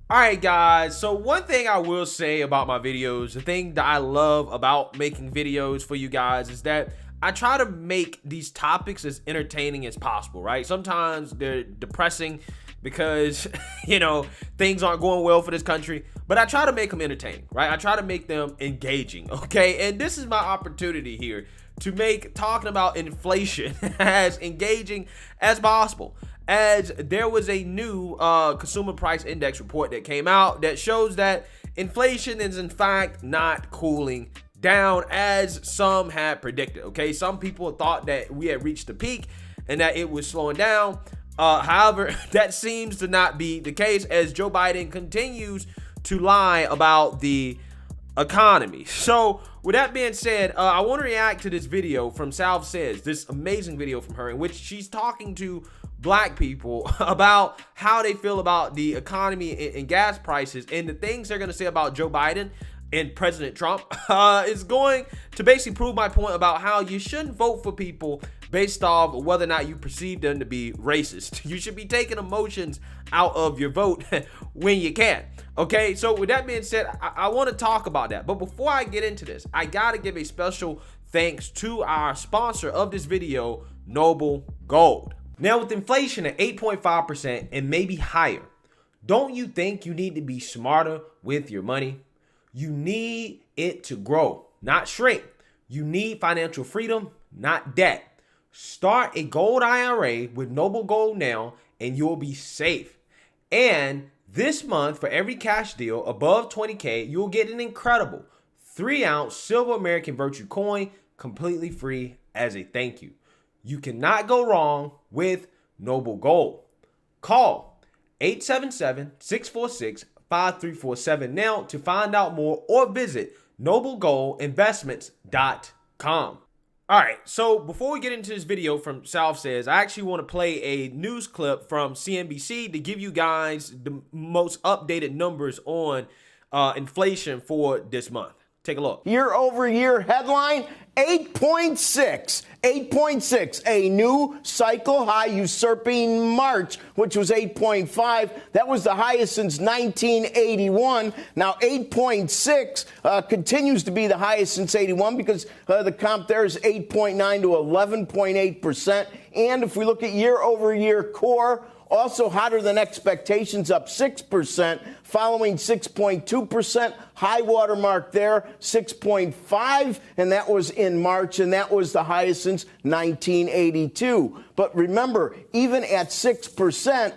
All right, guys. So one thing I will say about my videos, the thing that I love about making videos for you guys is that I try to make these topics as entertaining as possible, right? Sometimes they're depressing because, things aren't going well for this country, but I try to make them entertaining, right? I try to make them engaging, okay? And this is my opportunity here to make talking about inflation as engaging as possible, as there was a new consumer price index report that came out that shows that inflation is in fact not cooling down as some had predicted. Okay, some people thought that we had reached the peak and that it was slowing down. However, that seems to not be the case as Joe Biden continues to lie about the economy. So with that being said, I want to react to this video from Salve Says, this amazing video from her in which she's talking to black people about how they feel about the economy and gas prices, and the things they're going to say about Joe Biden and President Trump is going to basically prove my point about how you shouldn't vote for people based off whether or not you perceive them to be racist. You should be taking emotions out of your vote when you can. Okay, so with that being said, I want to talk about that. But before I get into this, I got to give a special thanks to our sponsor of this video, Noble Gold. Now, with inflation at 8.5% and maybe higher, don't you think you need to be smarter with your money? You need it to grow, not shrink. You need financial freedom, not debt. Start a gold IRA with Noble Gold now, and you'll be safe. And this month, for every cash deal above $20K, you'll get an incredible 3-ounce silver American Virtue coin completely free as a thank you. You cannot go wrong with Noble Gold. Call 877-646-5347 now to find out more, or visit noblegoldinvestments.com. All right, so before we get into this video from Salve Says, I actually want to play a news clip from CNBC to give you guys the most updated numbers on inflation for this month. Take a look. Year over year headline, 8.6, a new cycle high, usurping March, which was 8.5. That was the highest since 1981. Now 8.6 continues to be the highest since 81 because the comp there is 8.9 to 11.8%. And if we look at year over year core, also hotter than expectations, up 6%, following 6.2%. High water mark there, 6.5, and that was in March, and that was the highest since 1982. But remember, even at 6%,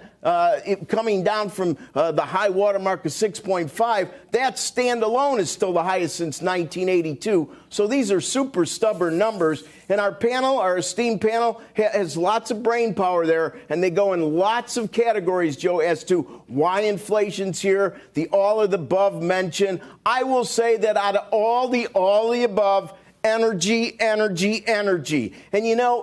coming down from the high water mark of 6.5, that standalone is still the highest since 1982. So these are super stubborn numbers. And our panel, our esteemed panel, has lots of brain power there, and they go in lots of categories, Joe, as to why inflation's here, the all of the above mentioned. I will say that out of all the above, energy. And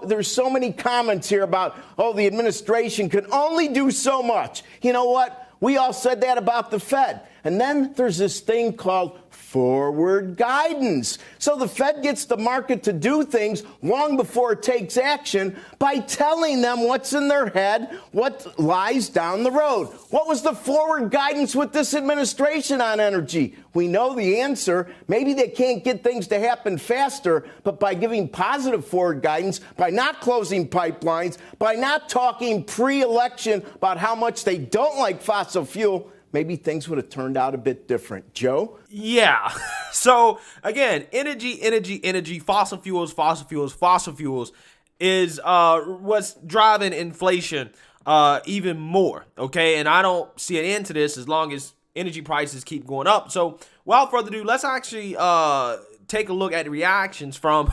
there's so many comments here about, the administration can only do so much. You know what? We all said that about the Fed. And then there's this thing called forward guidance. So the Fed gets the market to do things long before it takes action by telling them what's in their head, what lies down the road. What was the forward guidance with this administration on energy? We know the answer. Maybe they can't get things to happen faster, but by giving positive forward guidance, by not closing pipelines, by not talking pre-election about how much they don't like fossil fuel, maybe things would have turned out a bit different. Joe? Yeah. So again, energy, fossil fuels is what's driving inflation even more. Okay. And I don't see an end to this as long as energy prices keep going up. So without further ado, let's actually take a look at the reactions from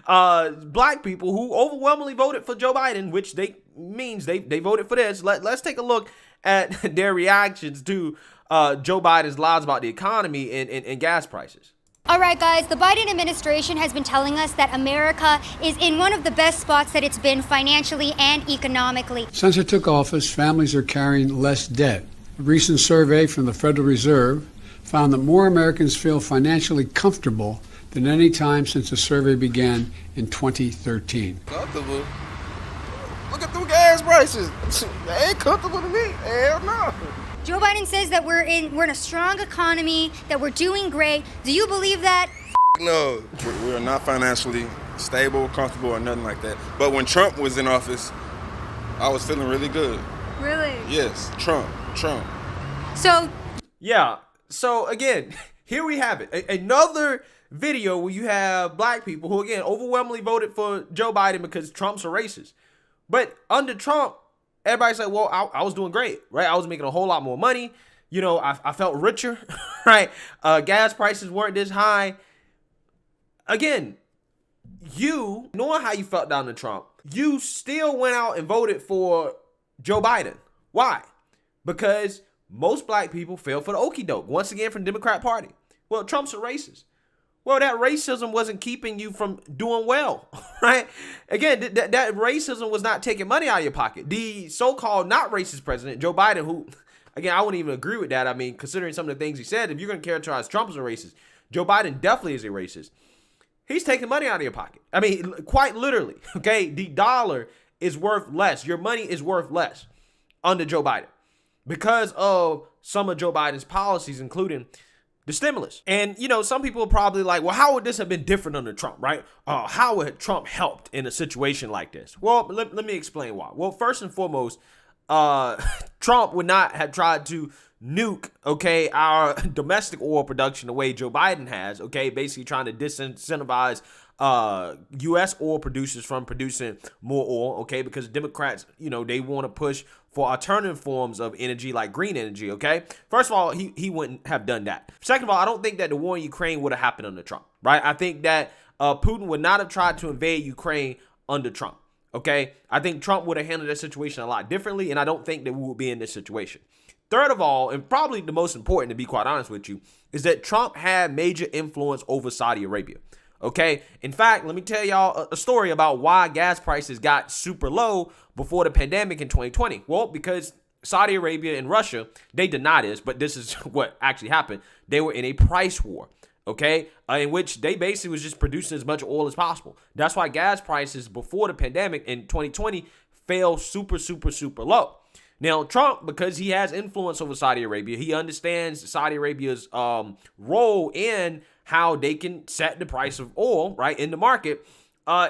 black people who overwhelmingly voted for Joe Biden, which means they voted for this. Let's take a look at their reactions to Joe Biden's lies about the economy and gas prices. All right, guys, the Biden administration has been telling us that America is in one of the best spots that it's been financially and economically. Since I took office, families are carrying less debt. A recent survey from the Federal Reserve found that more Americans feel financially comfortable than any time since the survey began in 2013. Comfortable? Look at them gas prices. They ain't comfortable to me. Hell no. Joe Biden says that we're in a strong economy, that we're doing great. Do you believe that? No, we're not financially stable, comfortable, or nothing like that. But when Trump was in office, I was feeling really good. Really? Yes, Trump. So, yeah. So again, here we have it. Another video where you have black people who, again, overwhelmingly voted for Joe Biden because Trump's a racist. But under Trump, everybody's like, well, I was doing great, right? I was making a whole lot more money. You know, I felt richer, right? Gas prices weren't this high. Again, you, knowing how you felt down to Trump, you still went out and voted for Joe Biden. Why? Because most black people fell for the okie doke, once again, from the Democrat Party. Well, Trump's a racist. Well, that racism wasn't keeping you from doing well, right? Again, that racism was not taking money out of your pocket. The so-called not racist president, Joe Biden, who, again, I wouldn't even agree with that. I mean, considering some of the things he said, if you're going to characterize Trump as a racist, Joe Biden definitely is a racist. He's taking money out of your pocket. I mean, quite literally, okay? The dollar is worth less. Your money is worth less under Joe Biden because of some of Joe Biden's policies, including the stimulus. And, you know, some people are probably like, well, how would this have been different under Trump, right? How would Trump helped in a situation like this? Well, let me explain why. Well, first and foremost, Trump would not have tried to nuke, okay, our domestic oil production the way Joe Biden has, okay, basically trying to disincentivize U.S. oil producers from producing more oil, okay, because Democrats, you know, they want to push for alternative forms of energy like green energy, okay? First of all, he wouldn't have done that. Second of all, I don't think that the war in Ukraine would have happened under Trump, right? I think that Putin would not have tried to invade Ukraine under Trump, okay? I think Trump would have handled that situation a lot differently, and I don't think that we would be in this situation. Third of all, and probably the most important, to be quite honest with you, is that Trump had major influence over Saudi Arabia. Okay. In fact, let me tell y'all a story about why gas prices got super low before the pandemic in 2020. Well, because Saudi Arabia and Russia, they deny this, but this is what actually happened. They were in a price war, okay, in which they basically was just producing as much oil as possible. That's why gas prices before the pandemic in 2020 fell super, super, super low. Now, Trump, because he has influence over Saudi Arabia, he understands Saudi Arabia's role in how they can set the price of oil, right, in the market.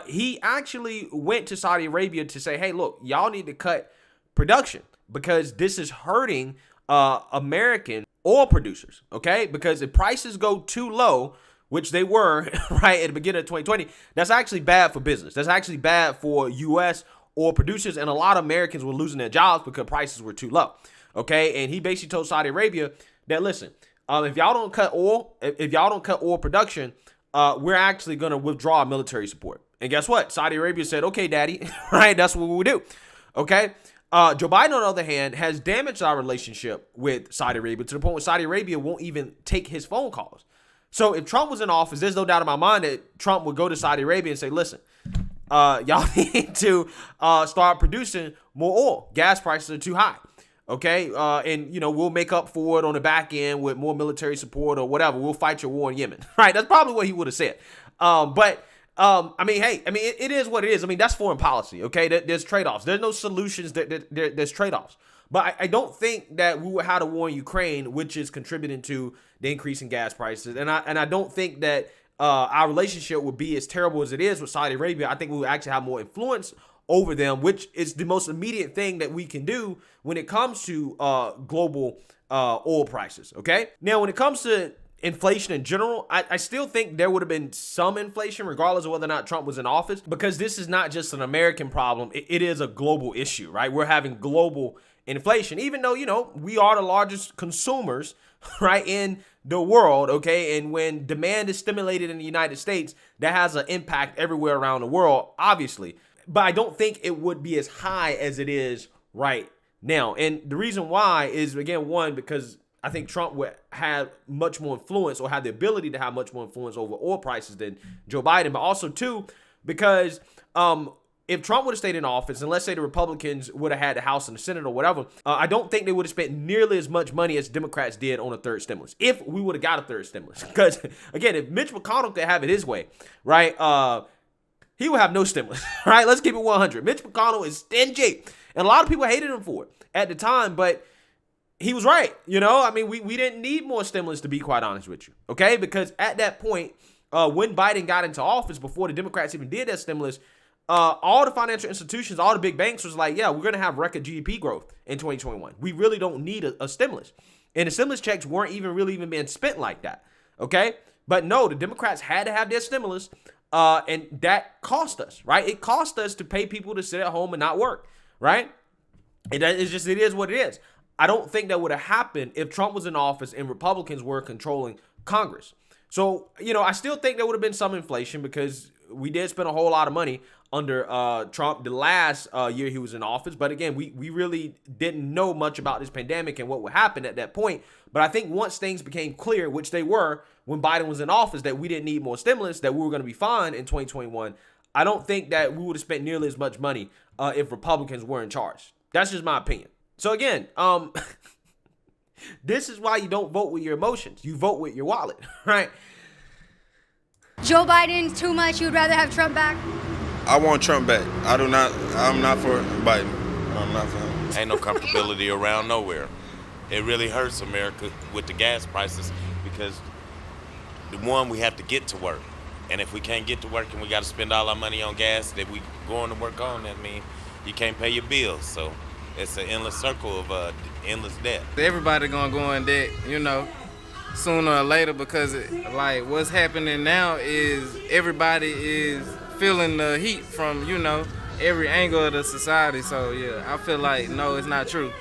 He actually went to Saudi Arabia to say, hey, look, y'all need to cut production because this is hurting American oil producers, okay? Because if prices go too low, which they were, right, at the beginning of 2020, that's actually bad for business. That's actually bad for U.S. oil producers, and a lot of Americans were losing their jobs because prices were too low, okay? And he basically told Saudi Arabia that, listen, if y'all don't cut oil, if y'all don't cut oil production, we're actually going to withdraw our military support. And guess what? Saudi Arabia said, okay, daddy, right? That's what we do, okay? Joe Biden, on the other hand, has damaged our relationship with Saudi Arabia to the point where Saudi Arabia won't even take his phone calls. So if Trump was in office, there's no doubt in my mind that Trump would go to Saudi Arabia and say, listen, y'all need to start producing more oil. Gas prices are too high. Okay. And, you know, we'll make up for it on the back end with more military support or whatever. We'll fight your war in Yemen. Right. That's probably what he would have said. But I mean, hey, I mean, it is what it is. I mean, that's foreign policy. Okay. There's trade-offs. There's no solutions. There's trade-offs. But I don't think that we would have a war in Ukraine, which is contributing to the increase in gas prices. And I don't think that our relationship would be as terrible as it is with Saudi Arabia. I think we would actually have more influence over them, which is the most immediate thing that we can do when it comes to global oil prices. Okay. Now, when it comes to inflation in general, I still think there would have been some inflation regardless of whether or not Trump was in office, because this is not just an American problem. It is a global issue, right? We're having global inflation, even though, you know, we are the largest consumers, right, in the world, okay? And when demand is stimulated in the United States, that has an impact everywhere around the world, obviously. But I don't think it would be as high as it is right now. And the reason why is, again, one, because I think Trump would have much more influence, or have the ability to have much more influence over oil prices than Joe Biden. But also, two, because if Trump would have stayed in office, and let's say the Republicans would have had the House and the Senate or whatever, I don't think they would have spent nearly as much money as Democrats did on a third stimulus, if we would have got a third stimulus. Because, again, if Mitch McConnell could have it his way, right, he would have no stimulus, right? Let's keep it 100. Mitch McConnell is stingy, and a lot of people hated him for it at the time, but he was right. You know, I mean, we didn't need more stimulus, to be quite honest with you. Okay, because at that point, when Biden got into office, before the Democrats even did that stimulus, all the financial institutions, all the big banks was like, yeah, we're going to have record GDP growth in 2021. We really don't need a stimulus. And the stimulus checks weren't even being spent like that. Okay. But no, the Democrats had to have their stimulus. And that cost us, right? It cost us to pay people to sit at home and not work, right? It is what it is. I don't think that would have happened if Trump was in office and Republicans were controlling Congress. So, you know, I still think there would have been some inflation because we did spend a whole lot of money under Trump the last year he was in office. But again, we really didn't know much about this pandemic and what would happen at that point. But I think once things became clear, which they were when Biden was in office, that we didn't need more stimulus, that we were going to be fine in 2021, I don't think that we would have spent nearly as much money if Republicans were in charge. That's just my opinion. So again, this is why you don't vote with your emotions. You vote with your wallet, right? Joe Biden's too much. You'd rather have Trump back? I want Trump back. I'm not for Biden. I'm not for him. Ain't no comfortability around nowhere. It really hurts America with the gas prices because we have to get to work. And if we can't get to work and we got to spend all our money on gas that we going to work on, that means you can't pay your bills. So it's an endless circle of endless debt. Everybody gonna go in debt, you know, sooner or later, because like what's happening now is everybody is feeling the heat from, you know, every angle of the society. So yeah, I feel like no, it's not true.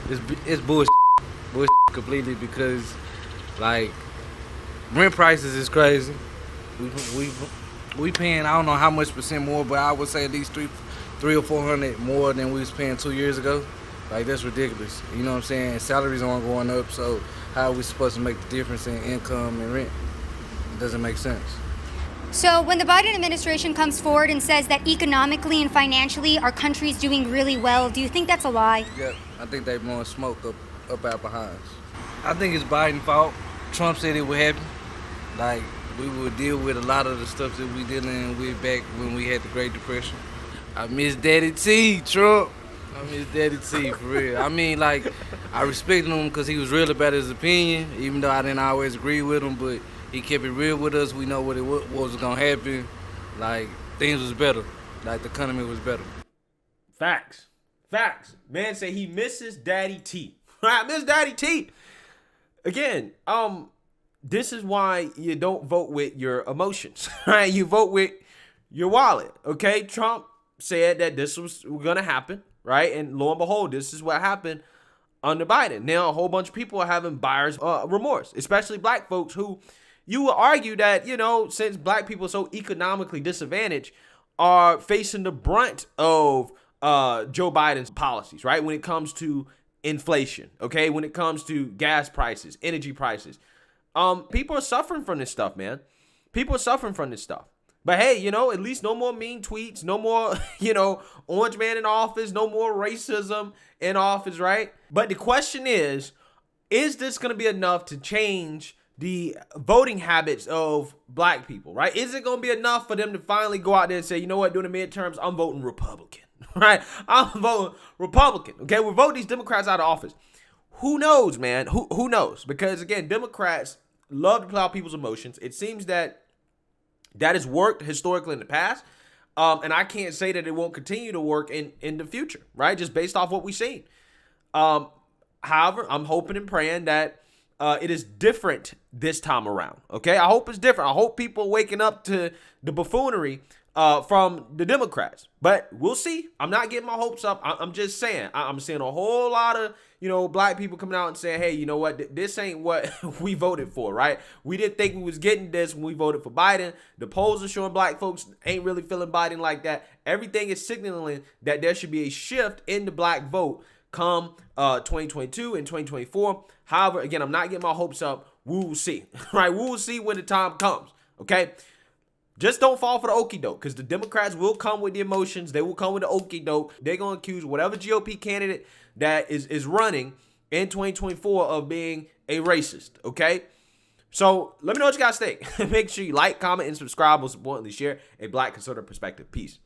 It's bullshit completely, because like rent prices is crazy. We paying, I don't know how much percent more, but I would say at least three or 400 more than we was paying 2 years ago. Like, that's ridiculous. You know what I'm saying? Salaries aren't going up, so how are we supposed to make the difference in income and rent? It doesn't make sense. So when the Biden administration comes forward and says that economically and financially our country's doing really well, do you think that's a lie? Yep, I think they're blowing smoke up our behinds. I think it's Biden's fault. Trump said it would happen. Like, we would deal with a lot of the stuff that we dealing with back when we had the Great Depression. I miss Daddy T, Trump. I miss Daddy T, for real. I mean, like, I respected him because he was real about his opinion, even though I didn't always agree with him, but he kept it real with us. We know what was going to happen. Like, things was better. Like, the economy was better. Facts. Man say he misses Daddy T. I miss Daddy T. Again, this is why you don't vote with your emotions, right? You vote with your wallet, okay? Trump said that this was going to happen, right? And lo and behold, this is what happened under Biden. Now, a whole bunch of people are having buyer's remorse, especially black folks who you would argue that, you know, since black people are so economically disadvantaged, are facing the brunt of Joe Biden's policies, right? When it comes to inflation, okay? When it comes to gas prices, energy prices. People are suffering from this stuff, man. People are suffering from this stuff. But hey, you know, at least no more mean tweets, no more, you know, orange man in office, no more racism in office, right? But the question is this going to be enough to change the voting habits of black people, right? Is it going to be enough for them to finally go out there and say, you know what, during the midterms, I'm voting Republican, right? I'm voting Republican, okay? We'll vote these Democrats out of office. Who knows, man? Who knows? Because, again, Democrats love to play out people's emotions. It seems that has worked historically in the past, and I can't say that it won't continue to work in the future, right? Just based off what we've seen. However, I'm hoping and praying that it is different this time around, okay? I hope it's different. I hope people are waking up to the buffoonery from the Democrats. But we'll see. I'm not getting my hopes up. I'm just saying. I'm seeing a whole lot of, you know, black people coming out and saying, hey, you know what? This ain't what we voted for, right? We didn't think we was getting this when we voted for Biden. The polls are showing black folks ain't really feeling Biden like that. Everything is signaling that there should be a shift in the black vote come 2022 and 2024. However, again, I'm not getting my hopes up. We will see, right? We will see when the time comes, okay? Just don't fall for the okie doke, because the Democrats will come with the emotions. They will come with the okie doke. They're going to accuse whatever GOP candidate that is running in 2024 of being a racist, okay? So let me know what you guys think. Make sure you like, comment, and subscribe. Most importantly, share a black conservative perspective. Peace.